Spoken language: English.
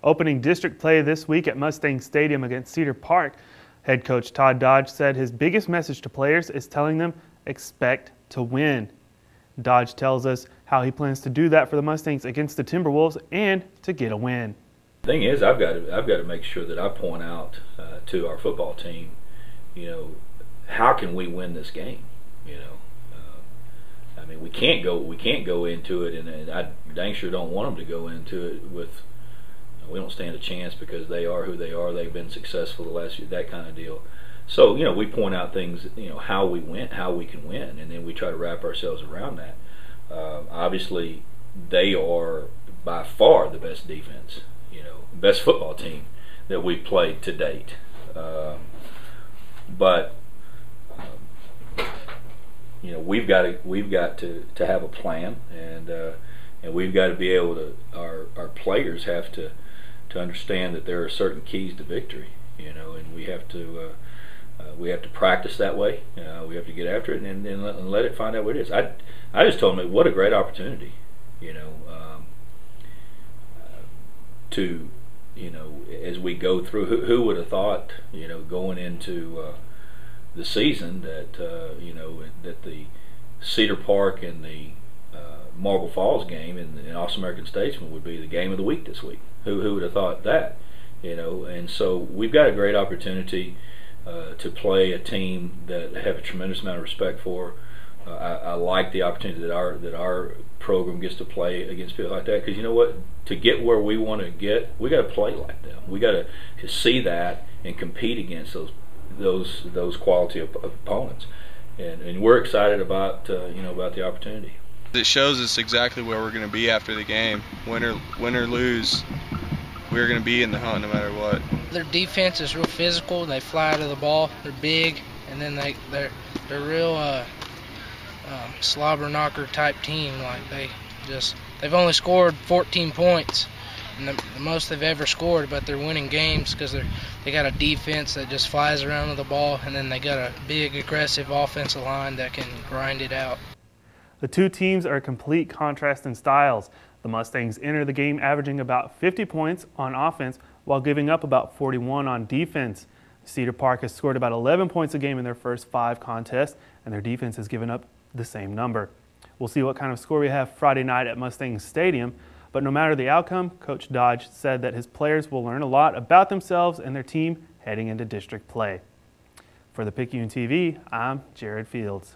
Opening district play this week at Mustang Stadium against Cedar Park, head coach Todd Dodge said his biggest message to players is telling them expect to win. Dodge tells us how he plans to do that for the Mustangs against the Timberwolves and to get a win. The thing is, I've got to make sure that I point out to our football team, how can we win this game? I mean, we can't go into it, and I dang sure don't want them to go into it with we don't stand a chance because they are who they are. They've been successful the last year, that kind of deal. So we point out things, how we win, how we can win, and then we try to wrap ourselves around that. Obviously, they are by far the best defense, best football team that we've played to date. But we've got to have a plan, and we've got to be able to. Our players have to understand that there are certain keys to victory, and we have to practice that way. We have to get after it and let it find out what it is. I just told them what a great opportunity, to as we go through. Who would have thought, going into the season that that the Cedar Park and the Marble Falls game in All-American Statesman would be the game of the week this week. Who would have thought that? And so we've got a great opportunity to play a team that I have a tremendous amount of respect for. I like the opportunity that our program gets to play against people like that, because you know what? To get where we want to get, we got to play like them. We got to see that and compete against those quality of opponents, and we're excited about about the opportunity. It shows us exactly where we're going to be after the game. Win or lose, we're going to be in the hunt no matter what. Their defense is real physical. They fly to the ball. They're big, and then they're real slobber knocker type team. Like they've only scored 14 points, and the most they've ever scored. But they're winning games because they got a defense that just flies around with the ball, and then they got a big aggressive offensive line that can grind it out. The two teams are a complete contrast in styles. The Mustangs enter the game averaging about 50 points on offense while giving up about 41 on defense. Cedar Park has scored about 11 points a game in their first 5 contests, and their defense has given up the same number. We'll see what kind of score we have Friday night at Mustang Stadium, but no matter the outcome, Coach Dodge said that his players will learn a lot about themselves and their team heading into district play. For ThePicayuneTV, I'm Jared Fields.